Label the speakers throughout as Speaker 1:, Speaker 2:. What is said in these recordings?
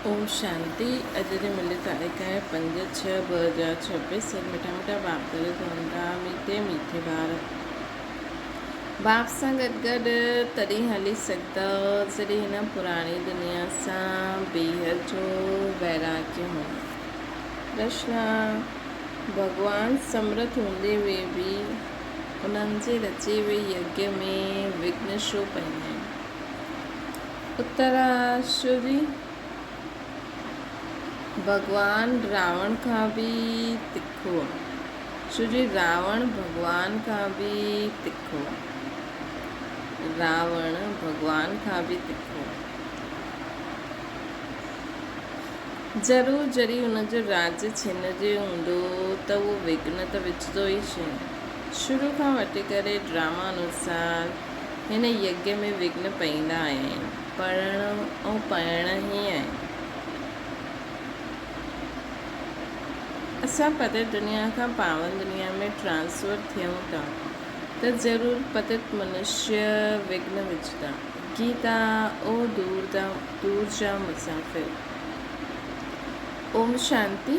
Speaker 1: ओम शांति। अॼु जी मिली तारीख़ है 5/6/2026। मिठा मिठा बाप दर चवंदा मीठे मीठे ॿार बाप सां गॾु तॾहिं हली सघंदा जॾहिं हिन पुराणी दुनिया सां बेहद जो वैराग्य हो। प्रश्न: भॻवानु समर्थ हूंदे हुए बि उन्हनि जे रचे हुए यज्ञ में विघ्न छो पवंदा आहिनि? उत्तर: श्री भगवान रावण खां बि तिखो आहे। छोजी रावण भगवान खां बि तिखो आहे। रावण भगवान खां बि तिखो आहे। ज़रूरु जॾहिं हुनजो राज्य छिनजे हूंदो त उहो विघ्न त विझंदो ई छे। शुरू खां वठी करे ड्रामा अनुसार हिन यज्ञ में विघ्न पवंदा आहिनि, पढ़ण ऐं पाइण ई आहिनि। असां पतित दुनिया खां पावन दुनिया में ट्रांसफर थियूं था त ज़रूरु पतित मनुष्य विघ्न विझंदा। गीता: ओ दूर जा मुसाफ़िर। ओम शांति।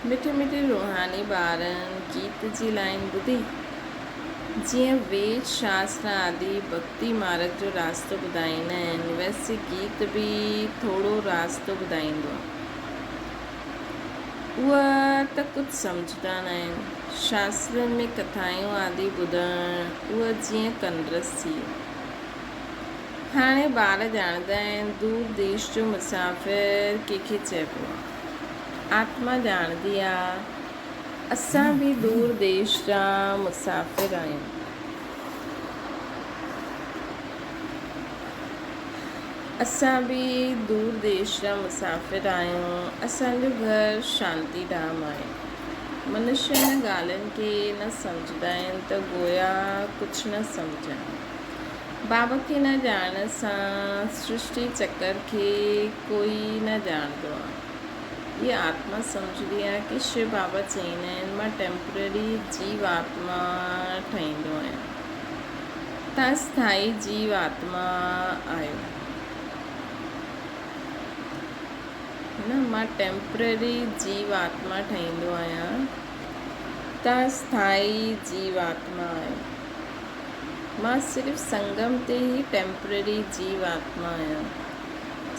Speaker 1: मिठे मिठे रूहानी ॿारनि गीत जी लाइन ॿुधी। जीअं वेद शास्त्र आदि भक्ति मार्ग जो रास्तो ॿुधाईंदा आहिनि, वैसे गीत बि थोरो रास्तो ॿुधाईंदो आहे। उहा त कुझु सम्झंदा न आहिनि। शास्त्रनि में कथायूं आदि ॿुधणु उहा जीअं कंदरस थी। हाणे ॿार ॼाणंदा आहिनि दूर देश जो मुसाफ़िर कंहिंखे चइबो आहे। आत्मा ॼाणंदी आहे असां बि दूर देश जा मुसाफ़िर आहियूं। असां बि दूर देश जा मुसाफ़िर आहियूं। असांजो घर शांति धाम आहे। मनुष्य हिन ॻाल्हियुनि खे न सम्झंदा आहिनि त गोया कुझु न सम्झनि। बाबा खे न ॼाणण सां सृष्टि चक्र खे कोई न ॼाणंदो आहे। इहा आत्मा सम्झंदी आहे कि शिव बाबा चवंदा आहिनि मां टेम्पररी जीव आत्मा ठाहींदो आहियां। तव्हां स्थाई जीव आत्मा आहियो न। मां टेम्पररी जीव आत्मा ठाहींदो आहियां। तव्हां स्थाई जीव आत्मा आहियो। मां सिर्फ़ु संगम ते ई टेम्पररी जीव आत्मा आहियां।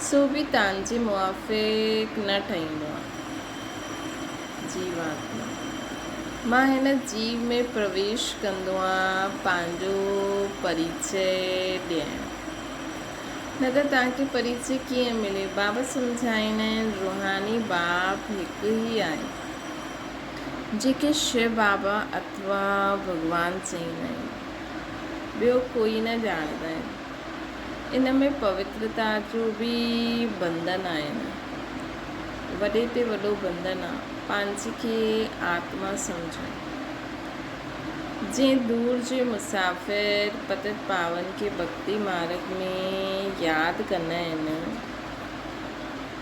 Speaker 1: सो बि तव्हांजे मुआफ़िक़ न ठहींदो आहे जीव आत्मा। मां हिन जीव में प्रवेश कंदो आहियां पंहिंजो परिचय ॾियणु। न त तव्हांखे परिचय कीअं मिले? बाबा सम्झाईंदा आहिनि रूहानी बाप हिकु ई आहे जेके शिव बाबा अथवा भॻवानु चवंदा आहिनि। ॿियो कोई न ॼाणंदा आहिनि। इन में पवित्रता जो बि बंधन आहिनि। वॾे ते वॾो बंधन आहे पंहिंजे खे आत्मा सम्झणु। जीअं दूर जे मुसाफ़िर पतित पावन खे भक्ति मार्ग में यादि कंदा आहिनि,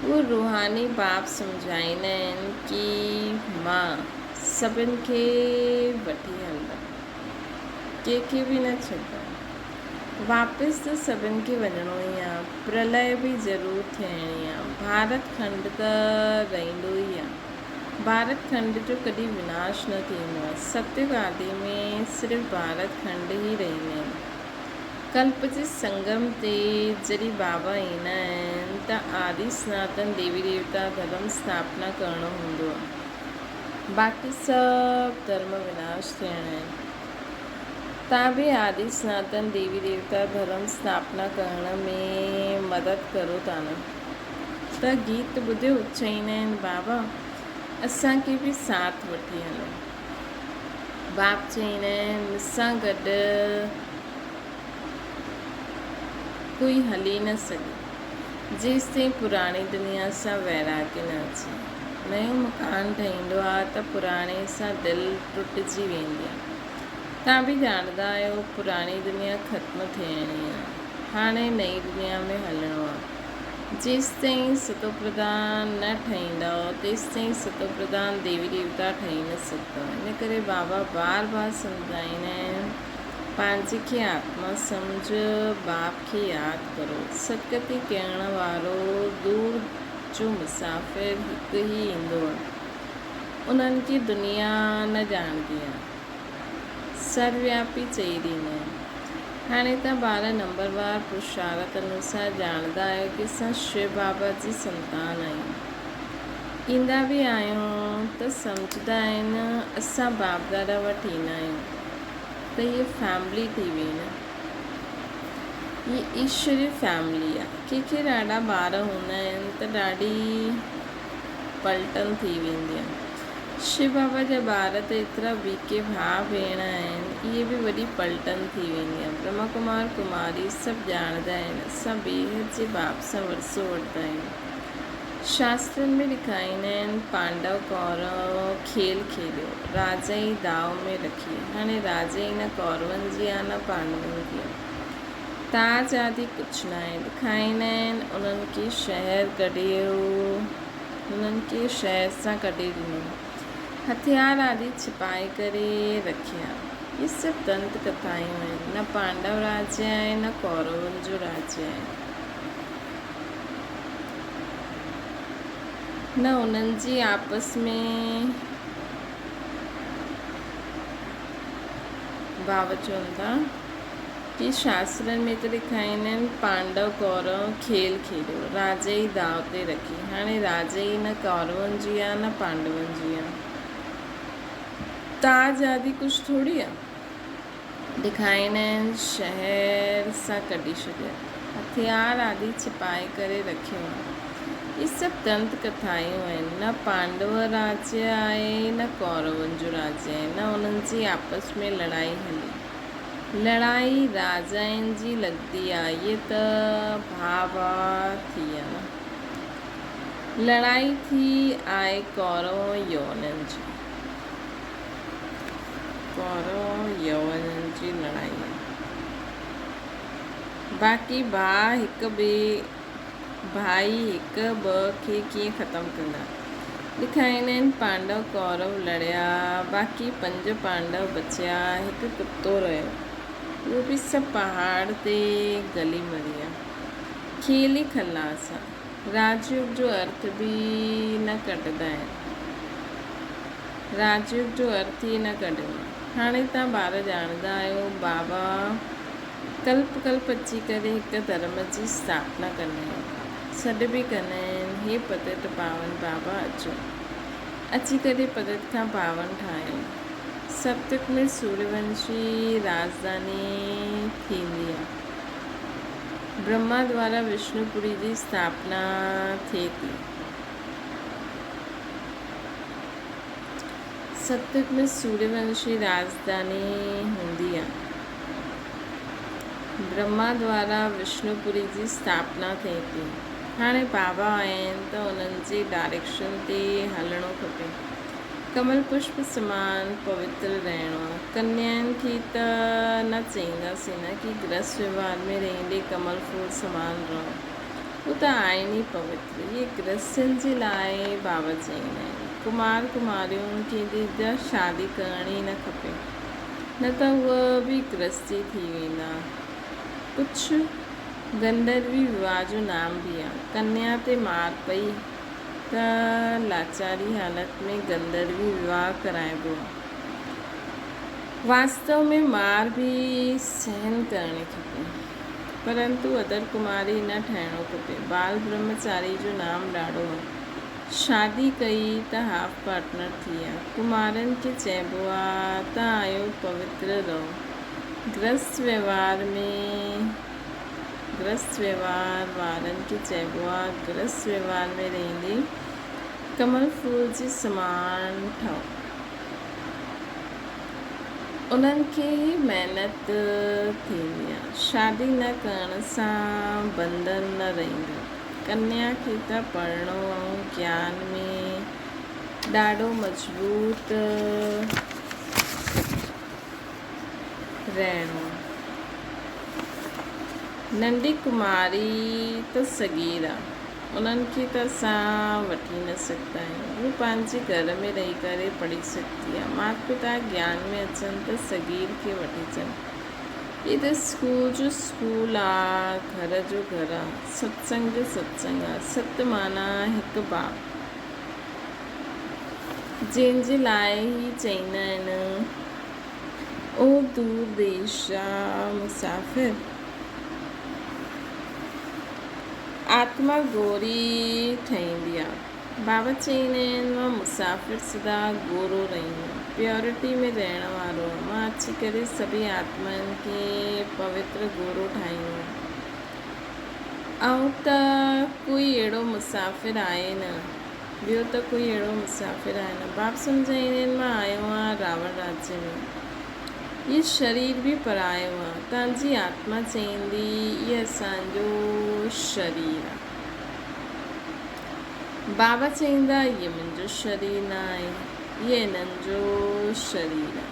Speaker 1: उहे रूहानी बाप सम्झाईंदा आहिनि कि मां सभिनि खे वठी हलंदमि, कंहिंखे बि न छॾंदमि। वापसि त सभिनि खे वञिणो ई आहे। प्रलय बि ज़रूरु थियणी आहे। भारत खंड त रहंदो ई आहे। भारत खंड जो कॾहिं विनाश न थींदो आहे। सत्युग आदि में सिर्फ़ु भारत खंड ई रहंदा आहिनि। कल्प जे संगम ते जॾहिं बाबा ईंदा आहिनि त आदि सनातन देवी देवता धर्म स्थापना करणो हूंदो आहे। बाक़ी सभु धर्म विनाश थियणा आहिनि। तव्हां बि आदि सनातन देवी देवता धर्म स्थापना करण में मदद करो था न। त गीत ॿुधियो चवंदा आहिनि बाबा असांखे बि साथ वठी हलो। बाप चवंदा आहिनि मूंसां गॾु कोई हली न सघे जेसि ताईं पुराणी दुनिया सां वैराग्य न अचे। नयो मकान ठहींदो आहे त पुराणे सां दिलि टुटिजी वेंदी आहे। तव्हां बि ॼाणंदा आहियो पुराणी दुनिया ख़त्म थियणी आहे। हाणे नई दुनिया में हलणो आहे। जेसि ताईं सतो प्रधान न ठहींदव तेसि ताईं सतो प्रधान देवी देवता ठही न सघंदव। इन करे बाबा बार बार सम्झाईंदा आहिनि पंहिंजे खे आत्मा सम्झ, बाप खे यादि करो। सतगति करण वारो दूर सच्चो मुसाफ़िर हिकु ई ईंदो आहे, उन्हनि खे दुनिया न ॼाणदी आहे, सर्वव्यापी चई ॾींदा आहिनि। हाणे तव्हां ॿार नंबरवार पुरुषार्थ अनुसार ॼाणदा आहियो कि असां शिव बाबा जी संतान आहियूं। ईंदा बि आहियूं त सम्झदा आहिनि असां बाप दादा वटि ईंदा आहियूं त हीअ फैमिली थी वई न, हीअ ईश्वरी फैमिली आहे। कंहिंखे ॾाढा ॿार हूंदा आहिनि त ॾाढी पलटन थी वेंदी आहे। शिव बाबा जा ॿार त एतिरा बीके भाउ भेण आहिनि, इहे बि वॾी पलटन थी वेंदी आहे। ब्रह्मा कुमार कुमारी सभु ॼाणदा आहिनि असां ॿिए जे बाप सां वरसो वठंदा आहियूं। शास्त्रनि में ॾेखारींदा आहिनि पांडव कौरव खेल खेलियो, राजा ई दाव में रखी। हाणे राजा ई न कौरवनि जी आहे न पांडवनि जी आहे। ताज आदि कुझु न आहे। ॾेखारींदा आहिनि उन्हनि खे शहर कढियो, उन्हनि खे शहर सां कढी ॾिनो, हथियार आदि छिपाए करे रखिया। ये सभु दंत कथायूं आहिनि। न पांडव राज्य आहे न कौरवनि जो राज्य आहे, न उन्हनि जी आपस में भाव चवनि था कि शास्त्रनि में त ॾेखारींदा आहिनि पांडव कौरव खेल खेलियो, राजा ई दाव ते रखी। हाणे राजा ई न कौरवनि जी आहे न पांडवनि जी आहे। ताज आदि कुझु थोड़ी आहे। ॾेखारींदा आहिनि शहर सां कढी छॾिया, हथियार आदि छिपाए करे रखियो आहे। इहे सभु दंत कथायूं आहिनि। न पांडव राज्य आहे न कौरवनि जो राज्य आहे, न उन्हनि जी आपस में लड़ाई हली। लड़ाई राजाउनि जी लॻंदी आहे, इहे त भाउ थी विया न। लड़ाई थी आहे कौरव यवननि जी, कौरव यवननि जी लड़ाई। बाक़ी भाउ हिक ॿिए भाई हिकु ॿ खे कीअं ख़तमु कंदा। ॾेखारींदा आहिनि पांडव कौरव लड़िया, बाक़ी 5 पांडव बचिया, हिकु कुतो रहियो, उहो बि सभु पहाड़ ते गली मरी आहे। खेल ई खलास आहे। राजयोग जो अर्थ बि न कढंदा आहिनि, राजयोग जो अर्थ ई न कढियो। हाणे तव्हां ॿार ॼाणदा आहियो बाबा कल्प कल्प अची करे हिकु धर्म जी स्थापना कंदा आहिनि, सॾु बि कंदा आहिनि हे पतित पावन बाबा अचो, अची करे पतित खां पावन ठाहियो। सतयुग में सूर्यवंशी राजधानी थींदी आहे। ब्रह्मा द्वारा विष्णुपुरी जी स्थापना थिए थी। सतयुग में सूर्यवंशी राजधानी हूंदी आहे। ब्रह्मा द्वारा विष्णुपुरी जी स्थापना थिए थी। हाणे बाबा आहिनि त उन्हनि जी डायरेक्शन ते हलणो खपे। कमल पुष्प समान पवित्र रहणो आहे। कन्याउनि खे त न चईंदासीं न कि गृहस्थ व्यवहार में रहंदे कमल फूल समान रहो, उहो त आहिनि ई पवित्र। इहे गृहस्थनि जे लाइ बाबा चईंदा आहिनि। कुमार कुमारियुनि खे त शादी करणी न खपे, न त उहा बि गृहस्थी थी वेंदा। कुझु गंधर्वी विवाह जो नाम बि आहे। कन्या ते मार पई त लाचारी हालत में गंधर्वी विवाह कराइबो आहे। वास्तव में मार बि सहन करणी खपे, परंतु अदर कुमारी न ठहिणो खपे। बाल ब्रह्मचारी जो नाम ॾाढो आहे। शादी कई त हाफ पार्टनर थी विया। कुमारनि खे चइबो आहे त आयो पवित्र रहो। गृहस्थ व्यवहार वारनि खे चइबो आहे गृहस्थ व्यवहार में रहंदे कमल फूल जे समान ठहो। उन्हनि खे ई महिनत थींदी आहे। शादी न करण सां बंधन न रहंदो। कन्या खे त पढ़णो ऐं ज्ञान में ॾाढो मज़बूत रहणो। नंढी कुमारी त सगीर आहे, उन्हनि खे त असां वठी न सघंदा आहियूं। उहो पंहिंजे घर में रही करे पढ़ी सघंदी आहे। माता पिता ज्ञान में अचनि त सगीर खे वठी अचनि। ये त स्कूल जो स्कूल आहे, घर जो घर आहे, सत्संग जो सत्संग आहे। सत माना हिकु बाप, जंहिंजे लाइ ई चईंदा आहिनि ओ दूर देश जा मुसाफ़िर, आत्मा गोरी ठहींदी आहे। बाबा चईंदा आहिनि मां मुसाफ़िर सदा गोरो रहंदो, प्योरिटी में रहण वारो, मां अची करे सभी आत्माउनि खे पवित्र गोरो ठाहींदो। ऐं त कोई अहिड़ो मुसाफ़िर आहे न, ॿियो त कोई अहिड़ो मुसाफ़िर आहे न। बाप सम्झाईंदा आहिनि मां आयो आहियां रावण राज्य में, ये शरीर बि परायो आहे। तव्हांजी आत्मा चईंदी इहो असांजो शरीर आहे। बाबा चईंदा इहो मुंहिंजो शरीर न आहे, इहो इन्हनि जो शरीर आहे।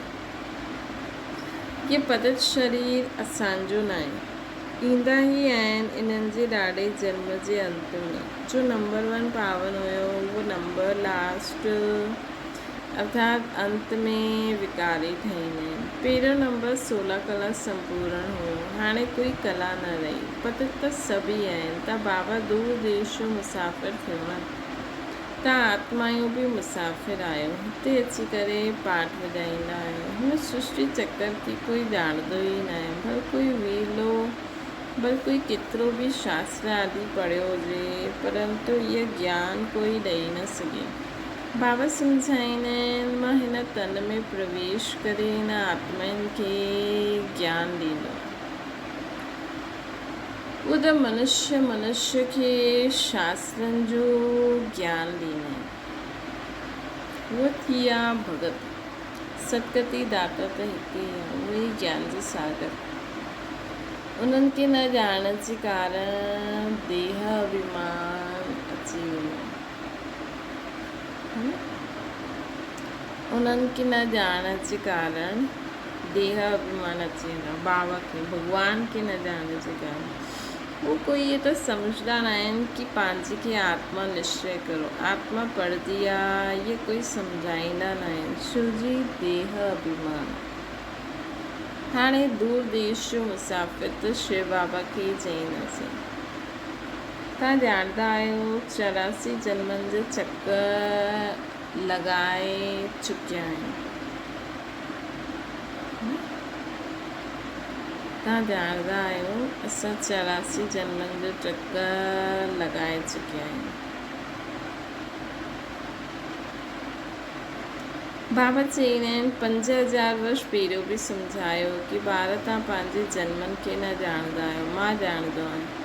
Speaker 1: इहो पतित शरीर असांजो न आहे, ईंदा ई आहिनि इन्हनि जे ॾाढे जन्म जे अंत में। जो नंबर 1 पावन हुयो उहो नंबर लास्ट अर्थात अंत में विकारी ठहींदा आहिनि। पहिरियों नंबर 16 कला संपूर्ण हुयो, हाणे कोई कला न रही। पतित त सभी आहिनि। तव्हां बाबा दूर देश जो मुसाफ़िर थियो न, तव्हां आत्मायूं बि मुसाफ़िर आहियो, हिते अची करे पाठ वॼाईंदा आहियो। हिन सृष्टि चक्कर की कोई ॼाणंदो ई न आहे, भले कोई वेलो, भले कोई केतिरो बि शास्त्र आदि पढ़ियो हुजे, परंतु इहो ज्ञान कोई ॾेई न सघे। बाबा सम्झाईंदा आहिनि मां हिन तन में प्रवेश करे हिन आत्माउनि खे ज्ञान ॾींदो। उहो त मनुष्य खे शास्त्रनि जो ज्ञान ॾींदा आहिनि। उहो थी विया भगत, सतगति दाता त हिकु ई आहे, उहो ई ज्ञान जो सागर। उन्हनि खे न ॼाणण जे कारण देह अभिमान अची वेंदो। उन्हनि खे न ॼाणण जे कारण देह अभिमान अची वेंदो। बाबा खे, भॻवान खे न ॼाणण जे कारण वो कोई ये तो समझदा न आहिनि कि पंहिंजे खे आत्मा निश्चय करो, आत्मा पढ़दी आहे, ये कोई सम्झाईंदा न आहिनि। छोजी देह अभिमान। हाणे दूर देश जो मुसाफ़िर त शिव बाबा खे ई चईंदासीं। तव्हां ॼाणंदा आहियो 84 जन्मनि जो चकर लॻाए चुकिया आहियूं। तव्हां ॼाणंदा आहियो असां 84 जन्मनि जो चकर लॻाए चुकिया आहियूं। बाबा चईंदा आहिनि 5000 वर्ष पहिरियों बि सम्झायो कि ॿार तव्हां पंहिंजे जन्मनि खे न ॼाणंदा आहियो, मां ॼाणंदो आहियां।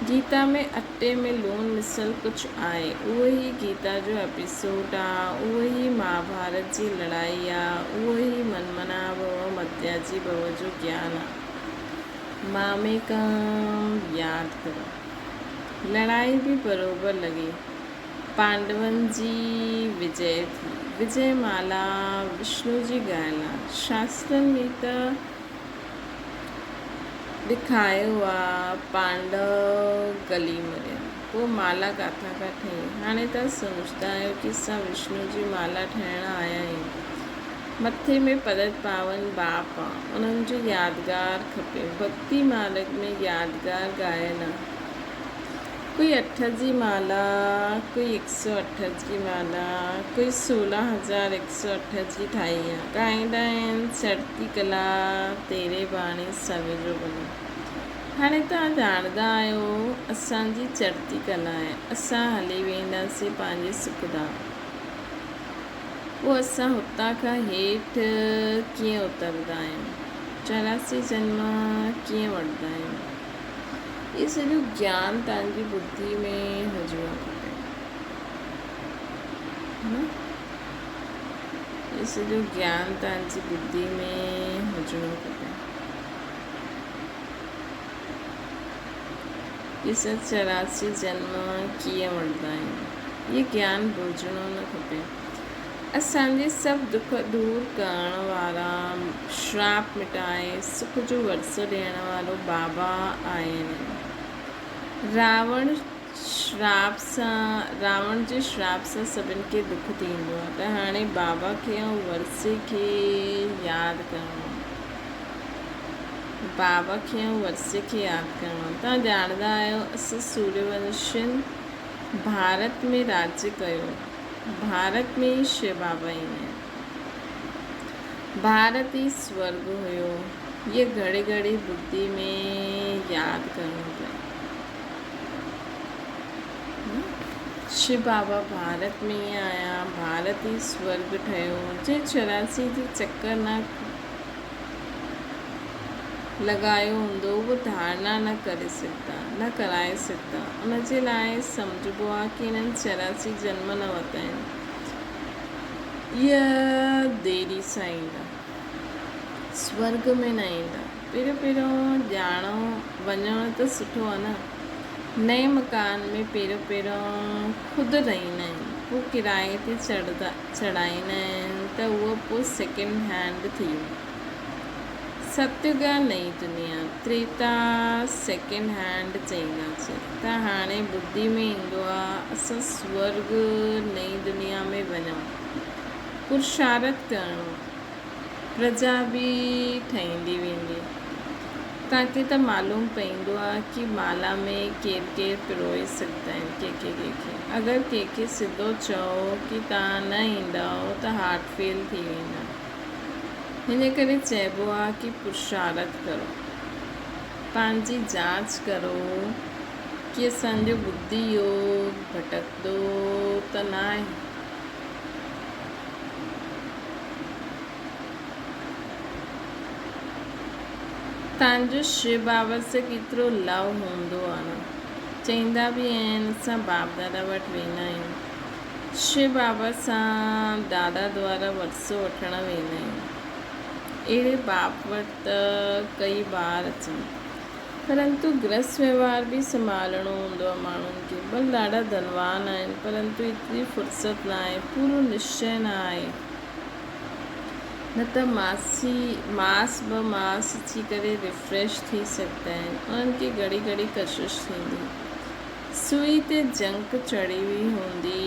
Speaker 1: गीता में अटे में लूणु मिसल कुझु आहे, उहो ई गीता जो एपिसोड आहे, उहो ई महाभारत जी लड़ाई आहे, उहो ई मनमना भव मध्याजी भव जो ज्ञान आहे। मामेकम यादि करो। लड़ाई बि बराबरि लॻी, पांडवनि जी विजय थी। विजय माला विष्णु जी ॻाल्हि आहे। शास्त्रनि में त ॾेखारियो आहे पांडव गली मरिया, पोइ माला किथां खां ठही। हाणे तव्हां सम्झंदा आहियो कि असां विष्णु जी माला ठाहिण आया आहियूं। मथे में पदत पावन बाप आहे, उन्हनि जो यादगार खपे। भक्ति मार्ग में यादगार गायन आहे। कोई 8 जी माला, कोई 108 जी माला, कोई 16108 जी ठाही आहे। ॻाईंदा आहिनि चढ़ती कला तेरे बाणी सर्व जो भलो। हाणे तव्हां ॼाणंदा आहियो असांजी चढ़ती कला आहे, असां हली वेंदासीं पंहिंजे सुखधाम। पोइ असां हुतां खां हेठि कीअं उतरंदा आहियूं, 84 जन्म कीअं वठंदा आहियूं। इहो सॼो ज्ञान तव्हांजी बुद्धि में हुजिणो खपे। इहो सॼो ज्ञान तव्हांजी बुद्धि में हुजिणो खपे। इहे सभु 84 जन्म कीअं वठंदा आहियूं, इहो ज्ञान हुजिणो न खपे। असांजे सभु दुख दूर करण वारा, श्राप मिटाए सुख जो वरसो ॾियण वारो बाबा आहिनि। रावण जे श्राप सां सभिनि खे दुख थींदो आहे, त हाणे बाबा खे ऐं वरसे खे यादि करिणो। बाबा खे ऐं वरसे खे यादि करणो। तव्हां ॼाणंदा आहियो असां सूर्यवंशियुनि भारत में राज्य कयो। भारत में ई शिव बाबा ईंदा आहिनि। भारत ई स्वर्ग हुयो। ये घड़ी घड़ी बुद्धि में यादि करणो पए। शिव बाबा भारत में ई आया, भारत ई स्वर्ग ठहियो। जे 84 जो चक्कर न लॻायो हूंदो उहो धारणा न कराए सघंदा। उनजे लाइ सम्झिबो आहे कि हिननि 84 जन्म न वरिता आहिनि। इहा देरी सां ईंदा, स्वर्ग में न ईंदा। पहिरियों ॼाणो वञणु त सुठो आहे न। नए मकान में पहिरियों ख़ुदि रहंदा आहिनि, पोइ किराए ते चढ़ाईंदा आहिनि त उहो पोइ सेकेंड हैंड थी वियो। सतयुग नई दुनिया, त्रेता सेकेंड हैंड चईंदासीं। त हाणे बुद्धि में ईंदो आहे असां स्वर्ग नई दुनिया में वञूं। पुरुषार्थ करणो, प्रजा बि ठहींदी वेंदी। तव्हांखे त मालूम पवंदो आहे कि माला में केरु केरु पिरोए सघंदा आहिनि कंहिंखे। अगरि कंहिंखे सिधो चओ कि तव्हां न ईंदव त हार्ट फेल थी वेंदा। हिन करे चइबो आहे कि पुरुषार्थ करो, पंहिंजी जांच करो कि असांजो बुद्धि योग भटकंदो त न आहे। तव्हांजो शिव बाबा सां केतिरो लव हूंदो आहे न। चईंदा बि आहिनि असां बाप दादा वटि वेंदा आहियूं। शिव बाबा सां दादा द्वारा वरसो वठणु वेंदा आहियूं। अहिड़े बाप वटि त कई बार अचनि, परंतु गृहस्थ व्यवहार बि संभालणो हूंदो आहे माण्हुनि खे। भले ॾाढा धनवान आहिनि, परंतु एतिरी फुर्सत न आहे, पूरो निश्चय न आहे। न त मास ॿ मास अची करे रिफ्रेश थी सघंदा आहिनि। उन्हनि खे घड़ी घड़ी कशिश थींदी। सुई ते जंक चढ़ी हुई हूंदी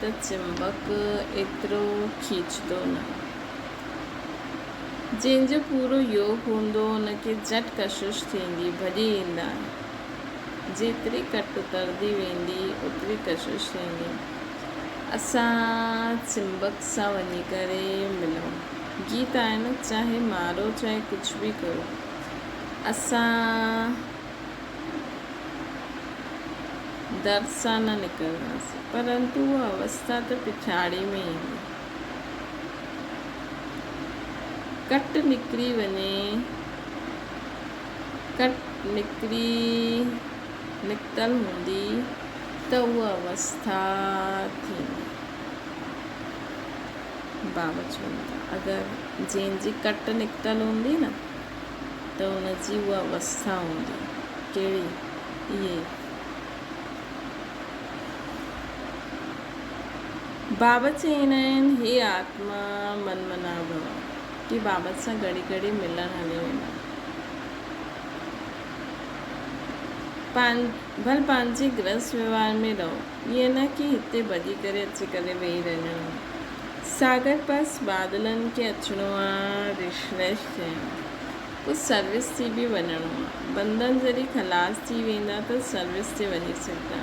Speaker 1: त चिंबक एतिरो खींचंदो न। जंहिंजो पूरो योग हूंदो उनखे झटि कशिश थींदी, भॼी ईंदा। जेतिरी कट उतरंदी वेंदी ओतिरी कशिश थींदी। असां चिंबक सां वञी करे मिलूं। गीत आहे न, चाहे मारो चाहे कुझु बि करो, असां दर सां न निकिरंदासीं, परंतु उहा अवस्था त पिछाड़ी में ईंदी। कट निकिरी वञे, निकितल हूंदी त उहा अवस्था थींदी। बाबा चवंदा अगरि जंहिंजी कट निकितल हूंदी न त उनजी उहा अवस्था हूंदी। कहिड़ी? इहे बाबा चईंदा आहिनि हे आत्मा मन मना भव, कि बाबा सां घड़ी घड़ी मिलणु हली वेंदा। भले पंहिंजे गृहस्थ व्यवहार में रहो, ईअं न कि हिते भॼी करे अची करे वेही रहणो। सागर पास बादलनि खे अचिणो आहे, रिफ्रेश थियणो, पोइ सर्विस ते बि वञिणो आहे। बंधन जॾहिं ख़लास थी वेंदा त सर्विस ते वञी सघंदा।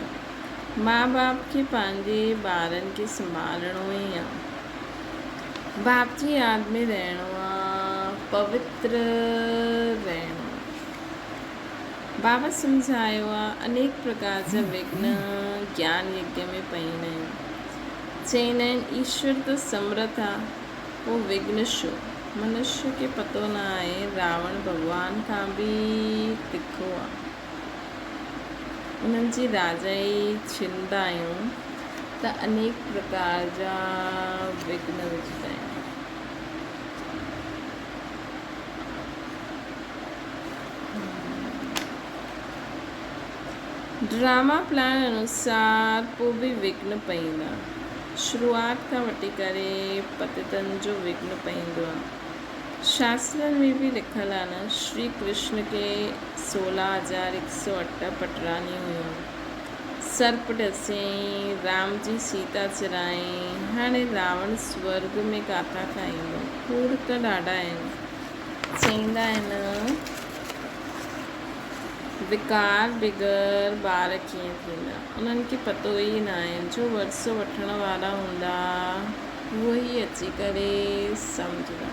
Speaker 1: माउ बाप खे पंहिंजे ॿारनि खे संभालणो ई आहे। बाप जी यादि में रहणो आहे, पवित्र रहणो। बाबा सम्झायो आहे अनेक प्रकार जा विघ्न ज्ञान यज्ञ में पईंदा आहिनि। चईंदा आहिनि ईश्वर त समर्थ आहे, पोइ विघ्न छो? मनुष्य खे पतो न आहे रावण भॻवान खां बि तिखो आहे। उन्हनि जी राजाई छीनंदा आहियूं त अनेक प्रकार जा विघ्न विझंदा आहिनि। ड्रामा प्लान अनुसार पोइ बि विघ्न पईंदा। शुरूआत खां वठी करे पतितनि जो विघ्न पईंदो आहे। शास्त्रनि में बि लिखियलु आहे न, श्री कृष्ण खे 16,108 पटरानी हुयूं। सर्प ॾसें, राम जी सीता चिराईं। हाणे रावण स्वर्ग में काथां खां ईंदो? कूड़ त ॾाढा आहिनि। चईंदा आहिनि विकार बिगर ॿार कीअं थींदा, उन्हनि खे पतो ई न आहे। जो वरसो वठण वारा हूंदा उहे ई अची करे सम्झंदा।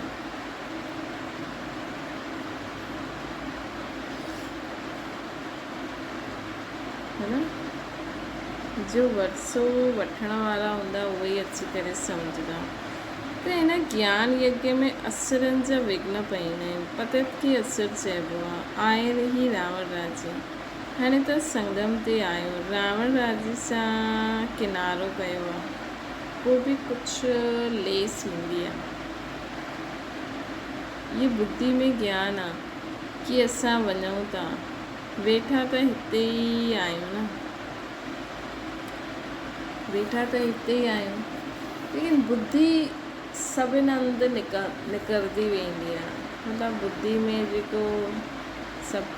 Speaker 1: है न, जो वरसो वठण वारा हूंदा उहे ई अची करे सम्झंदा। त हिन ज्ञान यज्ञ में असुरनि जा विघ्न पवंदा आहिनि। पतत खे असुर चइबो आहे। आहे ही रावण राज्य। हाणे त संगम ते आयो, रावण राज्य सां किनारो कयो आहे, पोइ बि कुझु लेस ईंदी आहे। इहे बुद्धि में ज्ञान आहे कि असां वञूं था, वेठा त हिते ई आहियूं न, वेठा त हिते ई आहियूं, लेकिन बुद्धि सभिनि हंधि निकिरंदी वेंदी आहे। मतिलबु बुद्धि में जेको सभु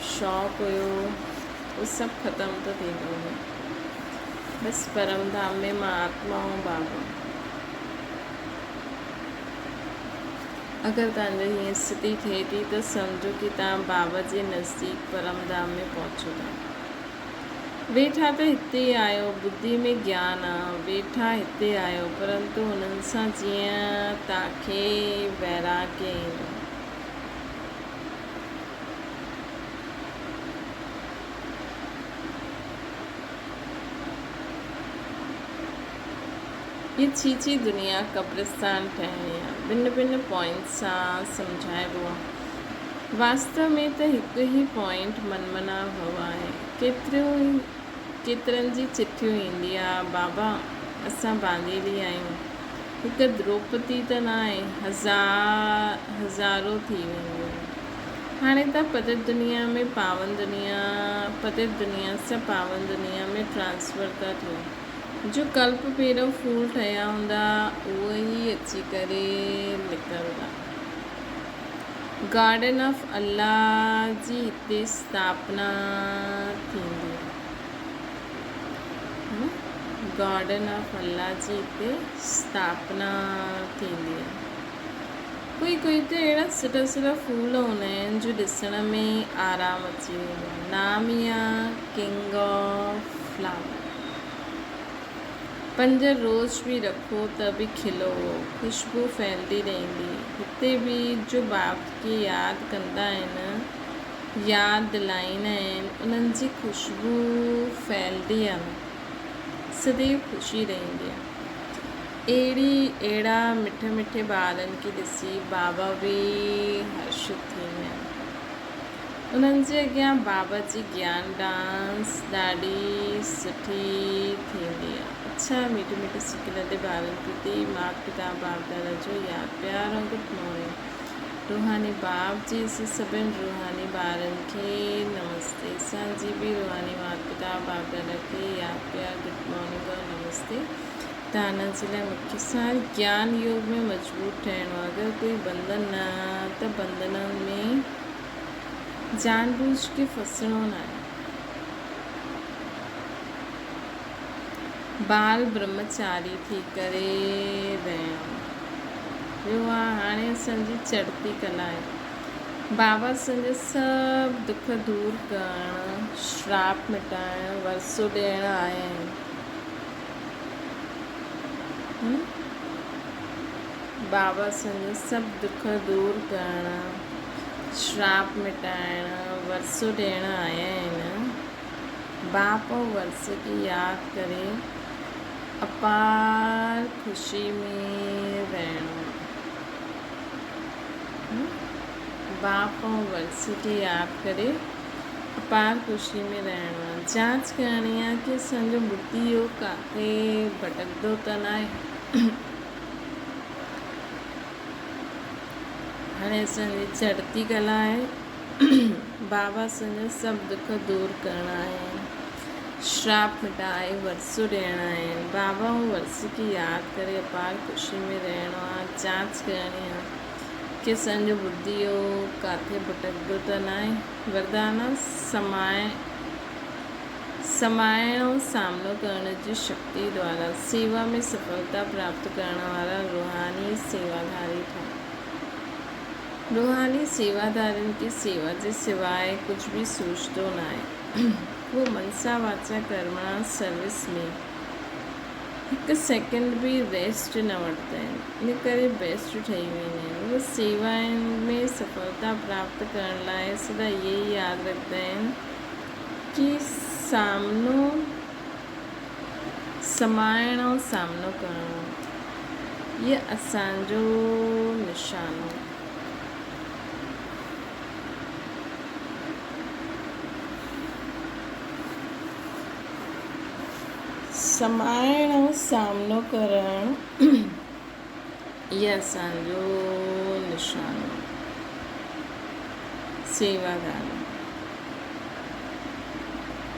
Speaker 1: शौक़ु हुयो उहो सभु ख़तमु थो थींदो हुयो। बसि परम धाम में मां आत्मा ऐं बाबा। अगरि तव्हांजो हीअं स्थिति थिए थी त सम्झो कि तव्हां बाबा जे नज़दीक परम धाम में पहुचो था। वेठा त हिते ई आहियो, बुद्धि में ज्ञान आहे, वेठा हिते आहियो, परंतु हुननि सां जीअं तव्हांखे वैराग्य ईंदो। ये छीची दुनिया कब्रिस्तान ठहिणी आहे, भिन्न भिन्न पॉइंट सां सम्झाइबो आहे। वास्तव में त हिकु ई पॉइंट मनमना भव आहे। केतिरनि जी चिठियूं ईंदी आहे, बाबा असां बांधेली आहियूं। हिकु द्रौपदी त न आहे, हज़ारों थी वेंदियूं। हाणे त पतित दुनिया में पावन दुनिया, पतित दुनिया सां पावन दुनिया में ट्रांसफ़र था थियूं। जो कल्प पहिरियों फूल ठहिया हूंदा उहे ई अची करे निकिरंदा। गार्डन ऑफ अल्लाह जी हिते स्थापना थींदी। गार्डन ऑफ अल्लाह जी हिते स्थापना थींदी आहे। कोई त अहिड़ा सुठा सुठा फूल हूंदा आहिनि जो ॾिसण में आराम अची वेंदो आहे। नाम ई आहे किंग ऑफ फ्लावर। 5 रोज़ बि रखो त बि खिलो, ख़ुशबू फैलदी रहंदी। हिते बि जो बाप खे यादि कंदा आहिनि, यादि दिलाईंदा आहिनि, उन्हनि जी ख़ुशबू फैलदी आहे, सदैव ख़ुशी रहंदी आहे। अहिड़ा मिठे मिठे ॿारनि खे ॾिसी बाबा बि हर्षित थींदा आहिनि। उन्हनि जे अॻियां बाबा जी ज्ञान डांस ॾाढी सुठी थींदी आहे। अच्छा मीठे मीठे सिखलंदे ॿारनि प्रति माता पिता बाप दादा जो यादि प्यार ऐं गुड मॉर्निंग। रूहानी बाप जी सभिनि रूहानी ॿारनि खे नमस्ते। असांजी बि रूहानी माता पिता बाप दादा खे यादि प्यार गुड मॉर्निंग और नमस्ते। तव्हां जे लाइ मुख्य सार ज्ञान योग में मजबूत ठहिणो आहे। अगरि कोई बंधन न त बंधननि में जानबूझ के फसणो न आहे। बाल ब्रह्मचारी थी करे रहणो। ॿियो आहे हाणे असांजी चढ़ती कला आहे। बाबा असांजा सभु दुख दूरि करणु, श्राप मिटाइणु, वरसो ॾियणु आया आहिनि। बाबा असांजा सभु दुख दूरि करणु, श्राप मिटाइणु, वरसो ॾियणु आया आहिनि। बाप ऐं वर्स खे यादि करे अपार ख़ुशी में रहणो। बाप ऐं वर्स खे यादि करे अपार ख़ुशी में रहणो आहे। जांच करणी आहे कि असांजो बुद्धि योग किथे भटकंदो त न आहे। हाणे असांजी चढ़ती कला आहे। बाबा असांजा सभु दुख दूरि करणा आहिनि, श्राप मिटाए वरसो ॾियणा आहिनि। बाबा ऐं वर्स खे यादि करे अपार ख़ुशी में रहणो आहे। जांच करणी आहे कि असांजो बुद्धि योग किथे भटकंदो त न आहे। वरदान समाइण ऐं सामनो करण जी शक्ति द्वारा सेवा में सफलता प्राप्त करण वारा रूहानी सेवाधारी ठहण। रूहानी सेवादारनि की सेवा जे सिवाइ कुझु बि सोचंदो न आहे। उहो मनसा वाचा कर्मणा सर्विस में हिकु सेकेंड बि रेस्ट न वठंदा आहिनि, इन करे बेस्ट ठही वेंदा आहिनि। उहे सेवाउनि में सफलता प्राप्त करण लाइ सदा इहे ई यादि रखंदा आहिनि कि समाइण ऐं सामनो करणो, इहो असांजो निशानो। समाइण ऐं सामनो करणु, इहो असांजो निशानो। सेवादार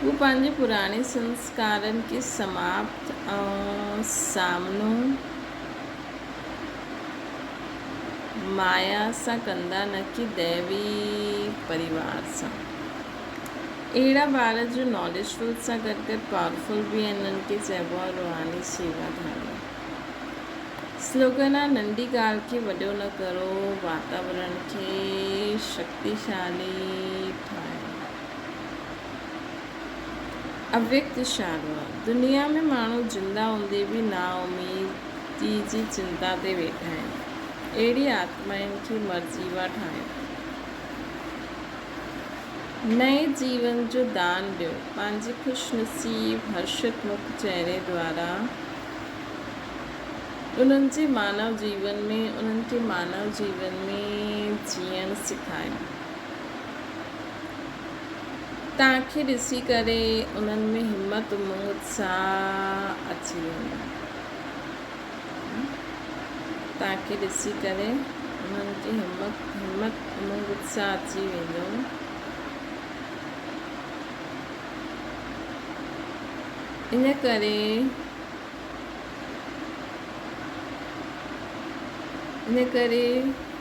Speaker 1: वो पंहिंजे पुराणे संस्कारनि खे समाप्त ऐं सामनो माया सां कंदा, न कि दैवी परिवार सां। अहिड़ा ॿार जो नॉलेजफुल सां गॾु गॾु पावरफुल बि आहिनि, उन्हनि खे चइबो आहे रूहानी सेवादार। स्लोगन आहे, नंढी ॻाल्हि खे वॾो न करो, वातावरण खे शक्तिशाली ठाहियो। अव्यक्त इशारो आहे, दुनिया में माण्हू जिंदा हूंदे बि नाउमीदी जी चिंता ते वेठा आहिनि। अहिड़ी आत्माउनि खे मरजीवा ठाहियो। नए जीवन जो दान ॾियो, पंहिंजे ख़ुशनसीब हर्षित मुख चेहरे द्वारा उन्हनि खे मानव जीवन में जीअण सिखायो। तव्हांखे ॾिसी करे उन्हनि में हिमत उमंग उत्साह अची वेंदो। तव्हांखे ॾिसी करे उन्हनि खे हिमत उमंग उत्साह अची वेंदो। इन करे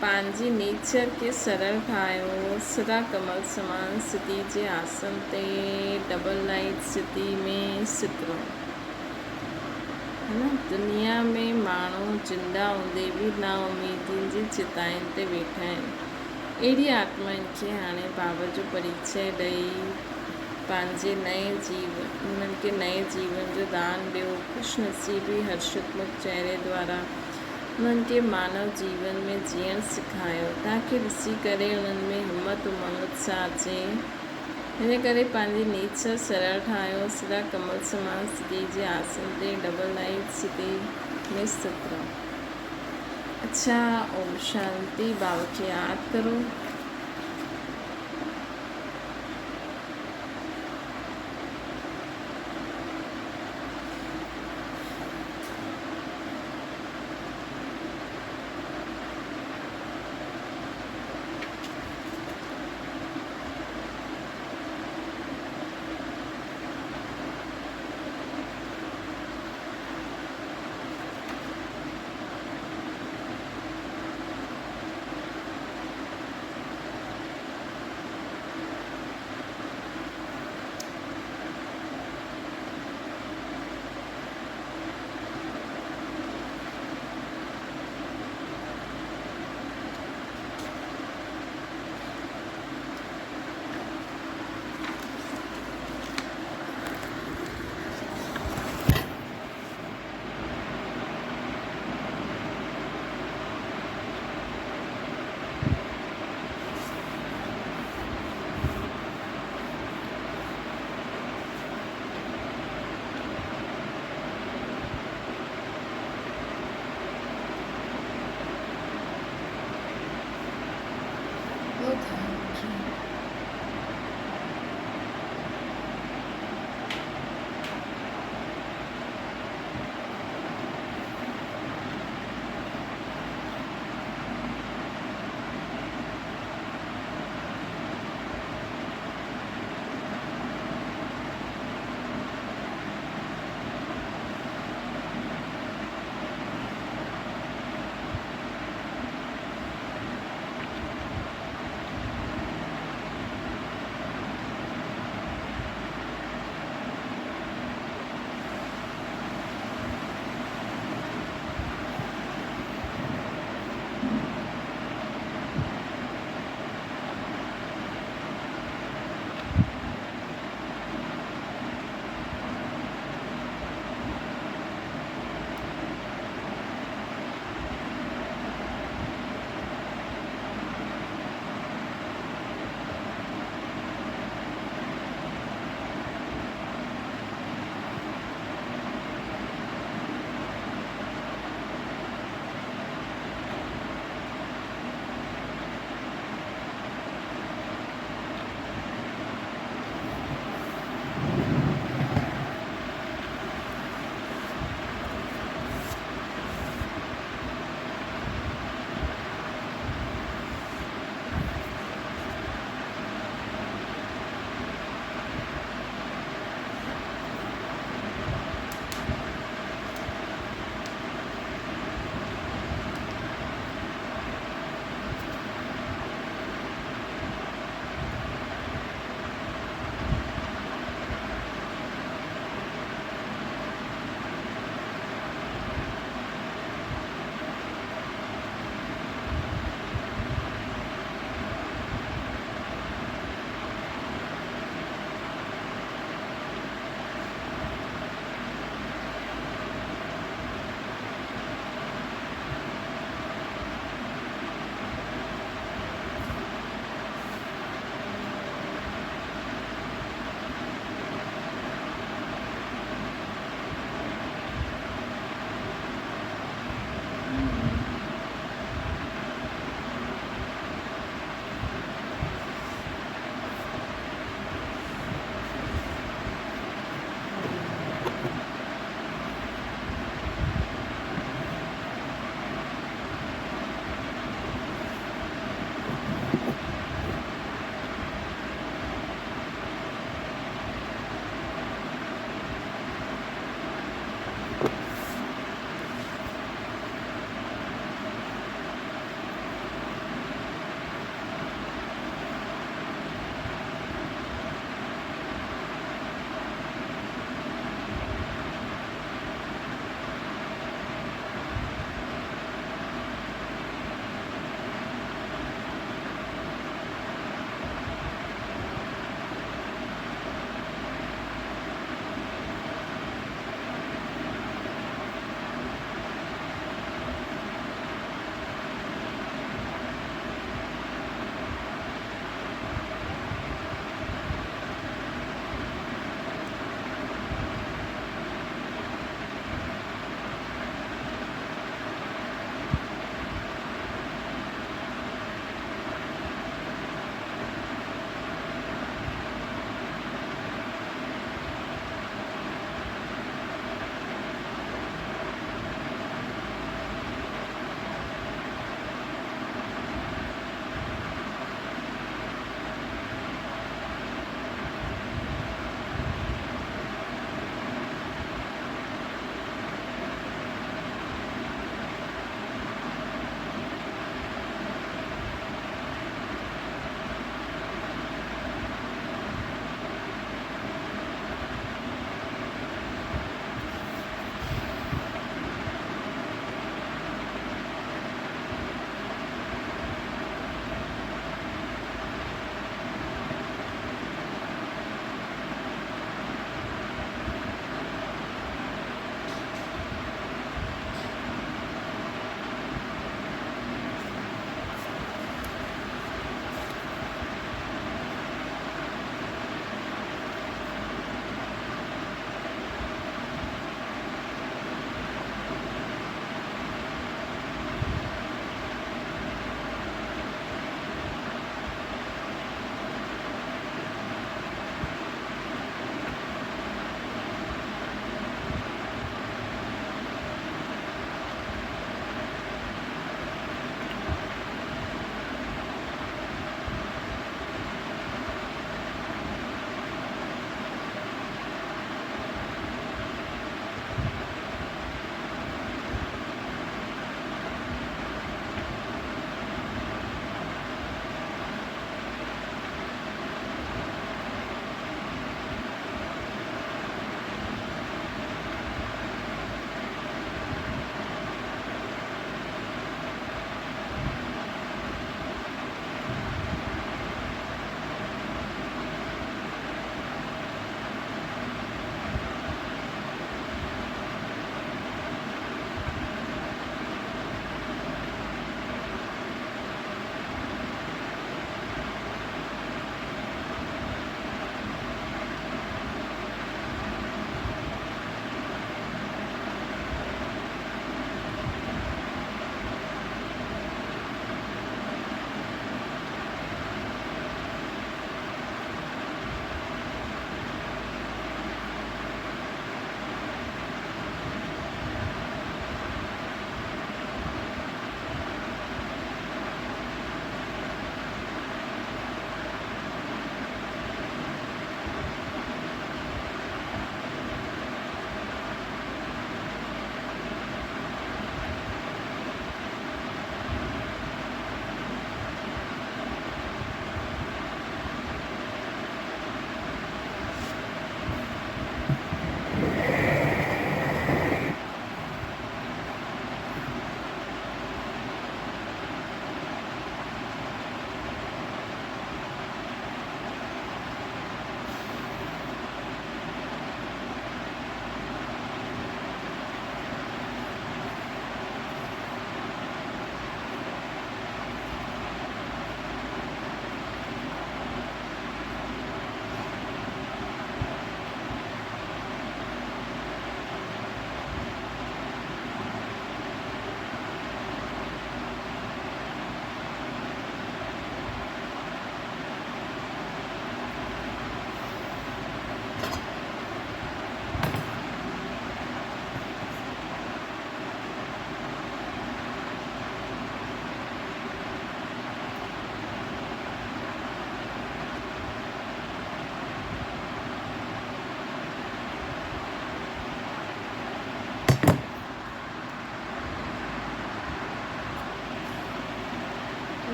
Speaker 1: पंहिंजी नेचर खे सरल ठाहियो। सदा कमल समान स्थिति जे आसन ते डबल लाइट स्थिति में स्थित रहो। है न, दुनिया में माण्हू जिंदा हूंदे बि नाउमीदियुनि जी चिताइनि ते वेठा आहिनि। अहिड़ी आत्माउनि खे हाणे बाबा जो परिचय ॾेई पंहिंजे उन्हनि खे नए जीवन जो दान ॾियो। ख़ुशनसीबी हर्षित मुख चेहरे द्वारा उन्हनि खे मानव जीवन में जीअण सिखायो। तव्हांखे ॾिसी करे उन्हनि में हिमत उमंग उत्साह अचे। हिन करे पंहिंजी नेचर सरल ठाहियो। सदा कमल समान स्थिति जे आसन ते डबल लाइट स्थिति में स्थित रहो। अच्छा, ओम शांति। बाबा खे यादि करो।